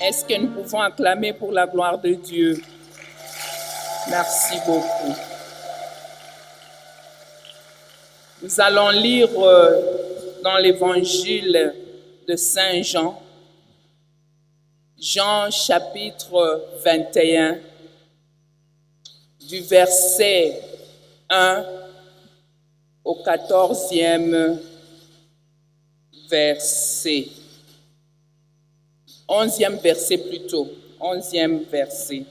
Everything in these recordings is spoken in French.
Est-ce que nous pouvons acclamer pour la gloire de Dieu? Merci beaucoup. Nous allons lire dans l'évangile de Saint Jean, Jean chapitre 21, du verset 1 au 14e verset. 11e verset plutôt, 11e verset.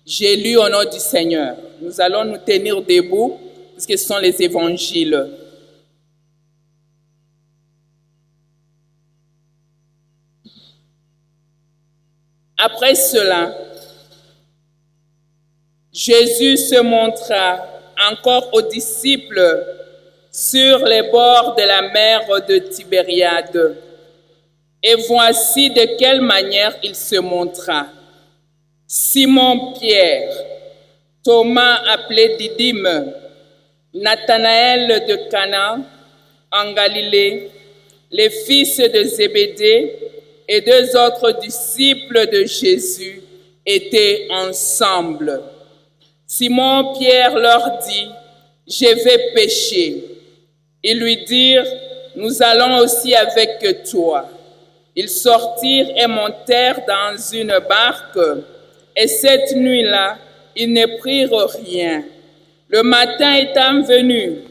J'ai lu au nom du Seigneur. Nous allons nous tenir debout puisque ce sont les évangiles. Après cela, Jésus se montra encore aux disciples sur les bords de la mer de Tibériade. Et voici de quelle manière il se montra. Simon-Pierre, Thomas appelé Didyme, Nathanaël de Cana en Galilée, les fils de Zébédée et deux autres disciples de Jésus étaient ensemble. Simon-Pierre leur dit, « Je vais pêcher. » Ils lui dirent, « Nous allons aussi avec toi. » Ils sortirent et montèrent dans une barque, et cette nuit-là, ils ne prirent rien. Le matin étant venu,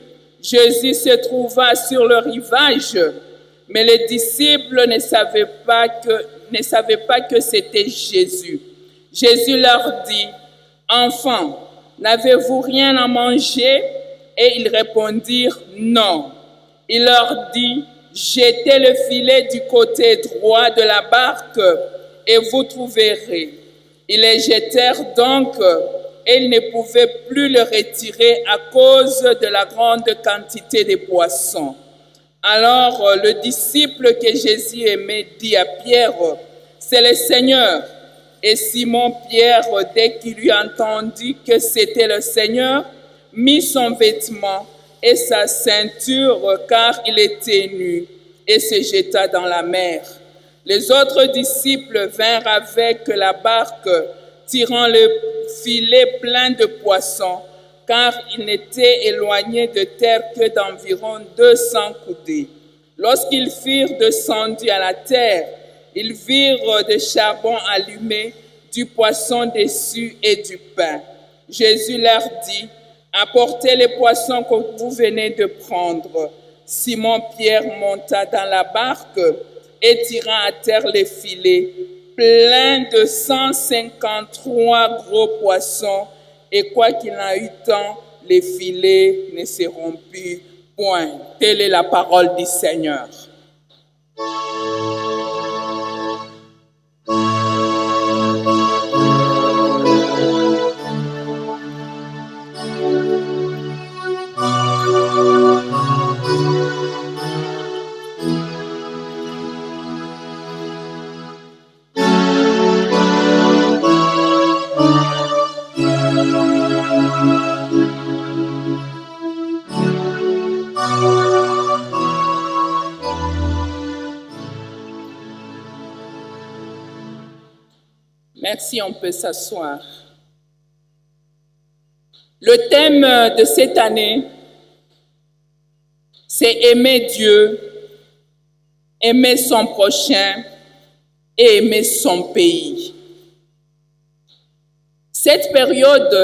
Jésus se trouva sur le rivage, mais les disciples ne savaient pas que c'était Jésus. Jésus leur dit, « Enfants, n'avez-vous rien à manger ?» Et ils répondirent, « Non. » Il leur dit, « Jetez le filet du côté droit de la barque et vous trouverez. » Ils les jetèrent donc et ils ne pouvaient plus le retirer à cause de la grande quantité de poissons. Alors le disciple que Jésus aimait dit à Pierre, « C'est le Seigneur. » Et Simon-Pierre, dès qu'il eut entendu que c'était le Seigneur, mit son vêtement et sa ceinture, car il était nu, et se jeta dans la mer. Les autres disciples vinrent avec la barque, tirant le filet plein de poissons, car ils n'étaient éloignés de terre que d'environ 200 coudées. Lorsqu'ils furent descendus à la terre, ils virent des charbons allumés, du poisson dessus et du pain. Jésus leur dit, « Apportez les poissons que vous venez de prendre. » Simon-Pierre monta dans la barque et tira à terre les filets, pleins de 153 gros poissons, et quoi qu'il en eût tant, les filets ne se rompurent point. Telle est la parole du Seigneur. Merci, on peut s'asseoir. Le thème de cette année, c'est aimer Dieu, aimer son prochain et aimer son pays. Cette période,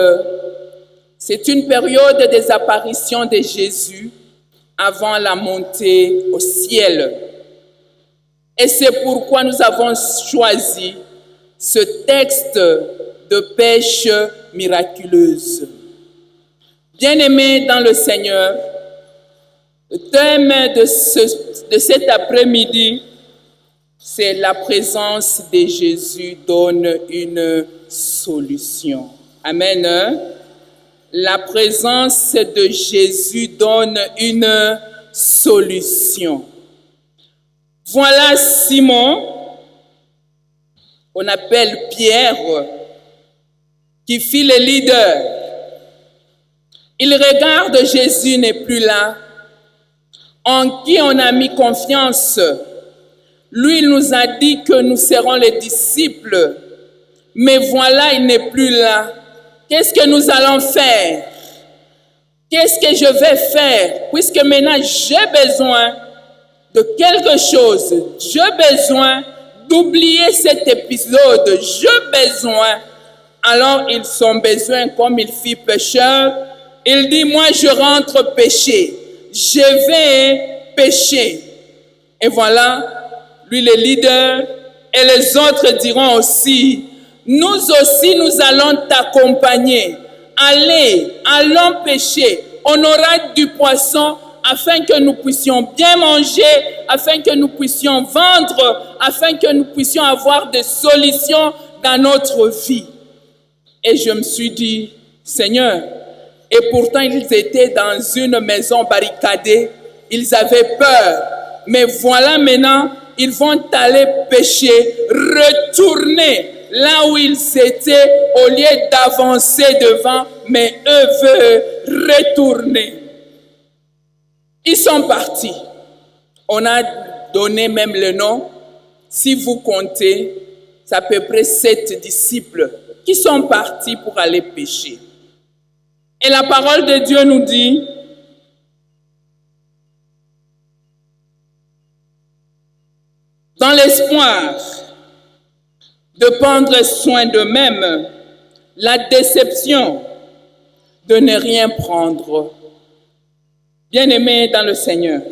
c'est une période des apparitions de Jésus avant la montée au ciel. Et c'est pourquoi nous avons choisi ce texte de pêche miraculeuse. Bien-aimés dans le Seigneur, le thème de cet après-midi, c'est la présence de Jésus donne une solution. Amen. La présence de Jésus donne une solution. Voilà Simon, on appelle Pierre, qui fit le leader. Il regarde Jésus n'est plus là, en qui on a mis confiance. Lui, il nous a dit que nous serons les disciples. Mais voilà, il n'est plus là. Qu'est-ce que nous allons faire? Qu'est-ce que je vais faire? Puisque maintenant, j'ai besoin de quelque chose. J'ai besoin d'oublier cet épisode. J'ai besoin. Alors, ils ont besoin, comme il fit pécheur, il dit, moi, je rentre pécher. Je vais pécher. Et voilà, lui, le leader, et les autres diront aussi, nous aussi, nous allons t'accompagner. Allez, allons pêcher. On aura du poisson afin que nous puissions bien manger, afin que nous puissions vendre, afin que nous puissions avoir des solutions dans notre vie. Et je me suis dit, Seigneur, et pourtant ils étaient dans une maison barricadée, ils avaient peur. Mais voilà maintenant, ils vont aller pêcher, retourner là où ils étaient au lieu d'avancer devant, mais eux veulent retourner. Ils sont partis. On a donné même le nom. Si vous comptez, c'est à peu près 7 disciples qui sont partis pour aller pêcher. Et la parole de Dieu nous dit, dans l'espoir de prendre soin d'eux-mêmes, la déception de ne rien prendre. Bien-aimés dans le Seigneur,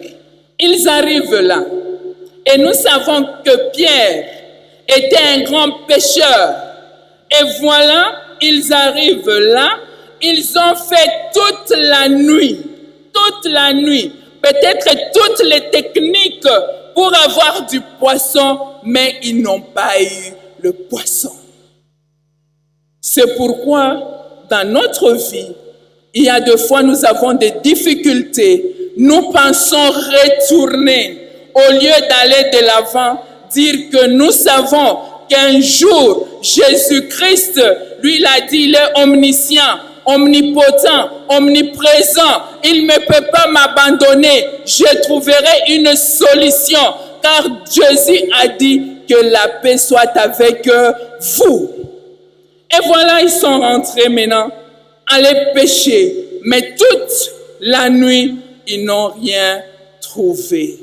ils arrivent là. Et nous savons que Pierre était un grand pécheur. Et voilà, ils arrivent là. Ils ont fait toute la nuit, peut-être toutes les techniques pour avoir du poisson, mais ils n'ont pas eu le poisson. C'est pourquoi, dans notre vie, il y a des fois, nous avons des difficultés. Nous pensons retourner au lieu d'aller de l'avant, dire que nous savons qu'un jour, Jésus-Christ, lui, il a dit, il est omniscient, omnipotent, omniprésent. Il ne peut pas m'abandonner. Je trouverai une solution, car Jésus a dit que la paix soit avec vous. Et voilà, ils sont rentrés maintenant, aller pêcher. Mais toute la nuit, ils n'ont rien trouvé.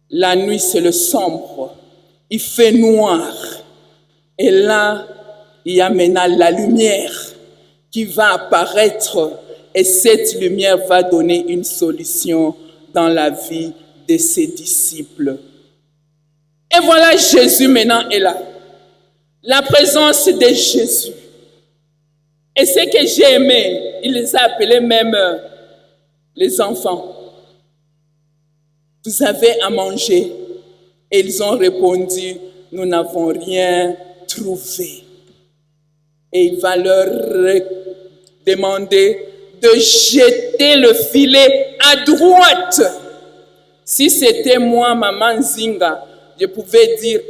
La nuit, c'est le sombre. Il fait noir. Et là, il y a maintenant la lumière qui va apparaître. Et cette lumière va donner une solution dans la vie de ses disciples. Et voilà, Jésus maintenant est là. La présence de Jésus. Et ce que j'ai aimé, il les a appelés même les enfants. Vous avez à manger? Et ils ont répondu, nous n'avons rien trouvé. Et il va leur demander de jeter le filet à droite. Si c'était moi, maman Zinga, je pouvais dire,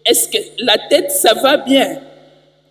est-ce que la tête, ça va bien?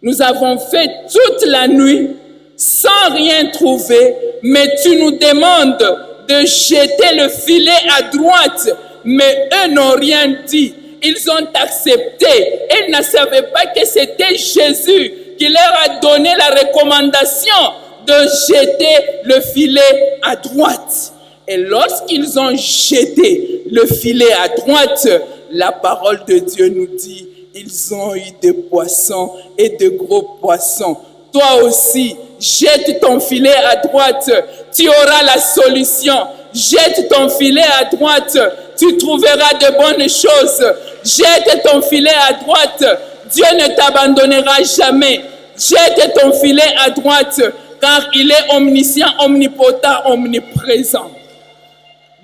Nous avons fait toute la nuit sans rien trouver, mais tu nous demandes de jeter le filet à droite. Mais eux n'ont rien dit. Ils ont accepté. Ils ne savaient pas que c'était Jésus qui leur a donné la recommandation de jeter le filet à droite. Et lorsqu'ils ont jeté le filet à droite, la parole de Dieu nous dit, ils ont eu des poissons et de gros poissons. Toi aussi, jette ton filet à droite, tu auras la solution. Jette ton filet à droite, tu trouveras de bonnes choses. Jette ton filet à droite, Dieu ne t'abandonnera jamais. Jette ton filet à droite, car il est omniscient, omnipotent, omniprésent.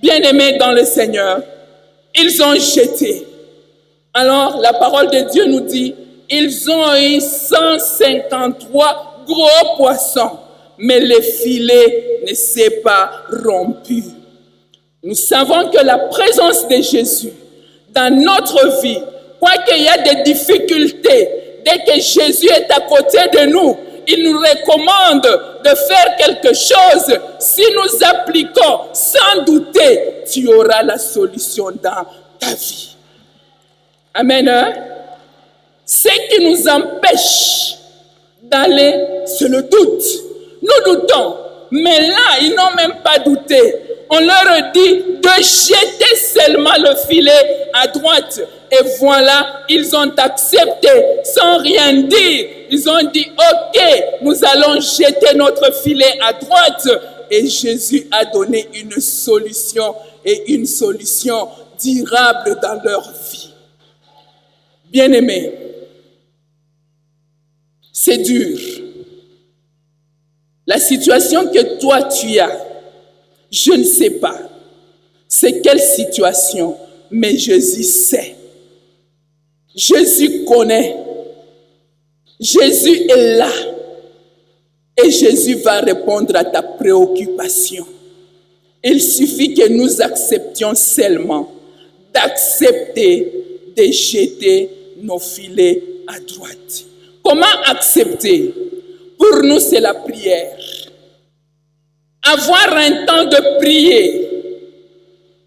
Bien-aimés dans le Seigneur, ils ont jeté. Alors, la parole de Dieu nous dit, ils ont eu 153 gros poissons, mais le filet ne s'est pas rompu. Nous savons que la présence de Jésus dans notre vie, quoi qu'il y a des difficultés, dès que Jésus est à côté de nous, il nous recommande de faire quelque chose. Si nous appliquons sans douter, tu auras la solution dans ta vie. Amen. Hein? Ce qui nous empêche d'aller, c'est le doute. Nous doutons. Mais là, ils n'ont même pas douté. On leur dit de jeter seulement le filet à droite. Et voilà, ils ont accepté sans rien dire. Ils ont dit, ok, nous allons jeter notre filet à droite. Et Jésus a donné une solution, et une solution durable dans leur vie. Bien-aimés, c'est dur. La situation que toi tu as, je ne sais pas c'est quelle situation, mais Jésus sait. Jésus connaît. Jésus est là. Et Jésus va répondre à ta préoccupation. Il suffit que nous acceptions seulement d'accepter de jeter nos filets à droite. Comment accepter? Pour nous, c'est la prière. Avoir un temps de prier.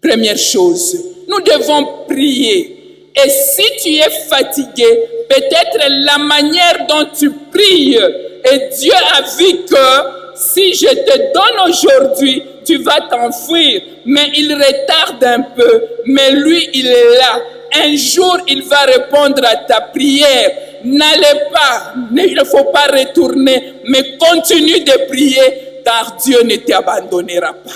Première chose, nous devons prier. Et si tu es fatigué, peut-être la manière dont tu pries, et Dieu a vu que si je te donne aujourd'hui, tu vas t'enfuir. Mais il retarde un peu, mais lui, il est là. Un jour, il va répondre à ta prière. N'allez pas, il ne faut pas retourner, mais continue de prier, car Dieu ne t'abandonnera pas.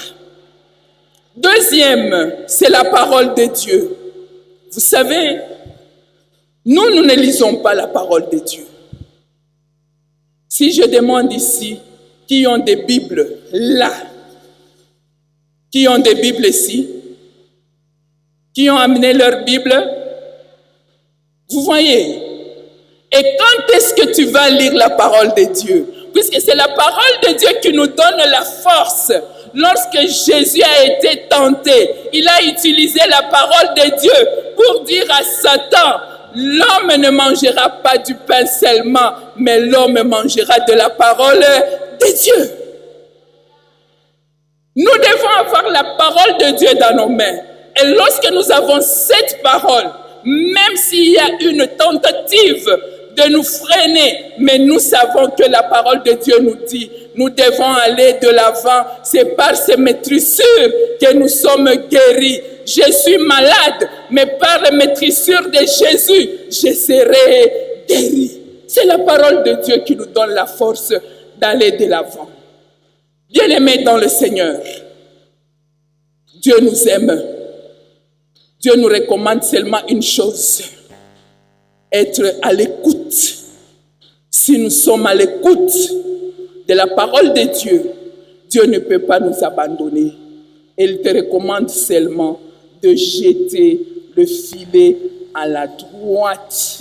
Deuxième, c'est la parole de Dieu. Vous savez, nous ne lisons pas la parole de Dieu. Si je demande ici, qui ont des Bibles là? Qui ont des Bibles ici? Qui ont amené leur Bible? Vous voyez? Et quand est-ce que tu vas lire la parole de Dieu? Puisque c'est la parole de Dieu qui nous donne la force. Lorsque Jésus a été tenté, il a utilisé la parole de Dieu pour dire à Satan, l'homme ne mangera pas du pain seulement, mais l'homme mangera de la parole de Dieu. Nous devons avoir la parole de Dieu dans nos mains. Et lorsque nous avons cette parole, même s'il y a une tentative de nous freiner, mais nous savons que la parole de Dieu nous dit, nous devons aller de l'avant. C'est par ces maîtrissures que nous sommes guéris. Je suis malade, mais par les maîtrissures de Jésus, je serai guéri. C'est la parole de Dieu qui nous donne la force d'aller de l'avant. Bien-aimés dans le Seigneur, Dieu nous aime. Dieu nous recommande seulement une chose, être à l'écoute. Si nous sommes à l'écoute de la parole de Dieu, Dieu ne peut pas nous abandonner. Il te recommande seulement de jeter le filet à la droite.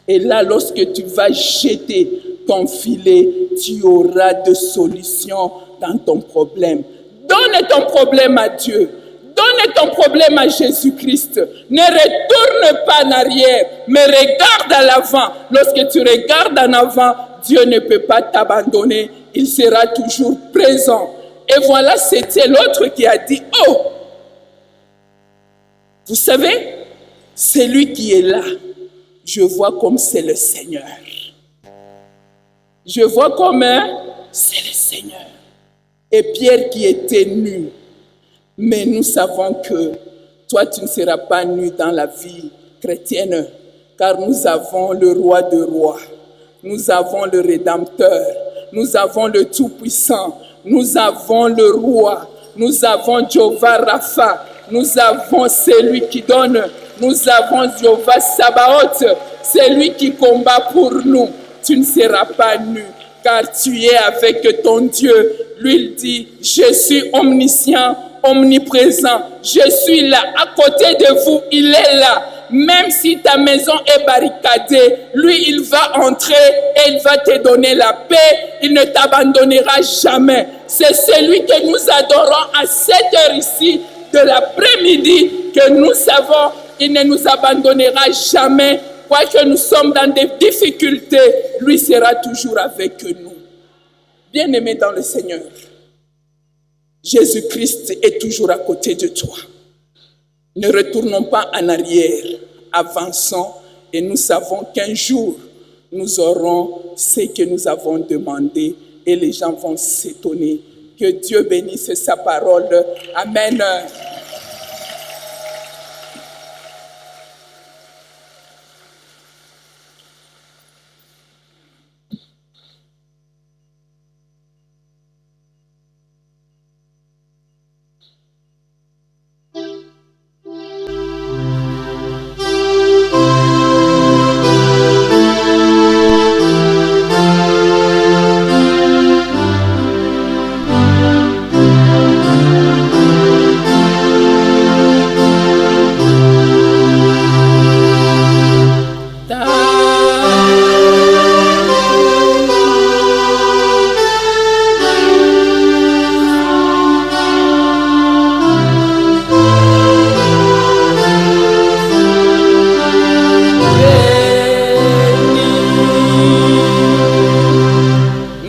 Et là, lorsque tu vas jeter ton filet, tu auras de solutions dans ton problème. Donne ton problème à Dieu. Donne ton problème à Jésus-Christ. Ne retourne pas en arrière, mais regarde à l'avant. Lorsque tu regardes en avant, Dieu ne peut pas t'abandonner. Il sera toujours présent. Et voilà, c'était l'autre qui a dit, oh, vous savez, celui qui est là, je vois comme c'est le Seigneur. Je vois comme c'est le Seigneur. Et Pierre qui était nu. Mais nous savons que toi, tu ne seras pas nu dans la vie chrétienne, car nous avons le roi de rois, nous avons le Rédempteur, nous avons le Tout-Puissant, nous avons le roi, nous avons Jéhovah Rapha, nous avons celui qui donne, nous avons Jéhovah Sabaoth, celui qui combat pour nous. Tu ne seras pas nu, car tu es avec ton Dieu. Lui, il dit, je suis omniscient, omniprésent, je suis là, à côté de vous, il est là. Même si ta maison est barricadée, lui, il va entrer et il va te donner la paix. Il ne t'abandonnera jamais. C'est celui que nous adorons à cette heure ici de l'après-midi que nous savons, il ne nous abandonnera jamais. Quoique nous sommes dans des difficultés, lui sera toujours avec nous. Bien-aimés dans le Seigneur, Jésus-Christ est toujours à côté de toi. Ne retournons pas en arrière, avançons Et nous savons qu'un jour, nous aurons ce que nous avons demandé et les gens vont s'étonner. Que Dieu bénisse sa parole. Amen.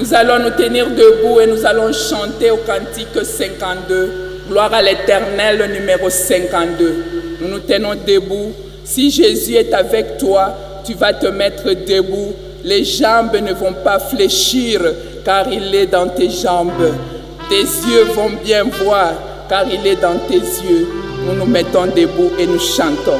Nous allons nous tenir debout et nous allons chanter au cantique 52. Gloire à l'Éternel, numéro 52. Nous nous tenons debout. Si Jésus est avec toi, tu vas te mettre debout. Les jambes ne vont pas fléchir car il est dans tes jambes. Tes yeux vont bien voir car il est dans tes yeux. Nous nous mettons debout et nous chantons.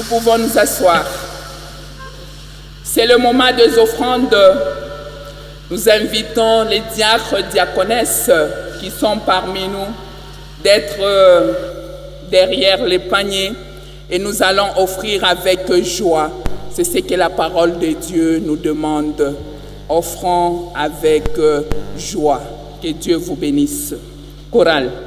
pouvons nous asseoir. C'est le moment des offrandes. Nous invitons les diacres, diaconesses qui sont parmi nous d'être derrière les paniers et nous allons offrir avec joie. C'est ce que la parole de Dieu nous demande. Offrons avec joie. Que Dieu vous bénisse. Chorale.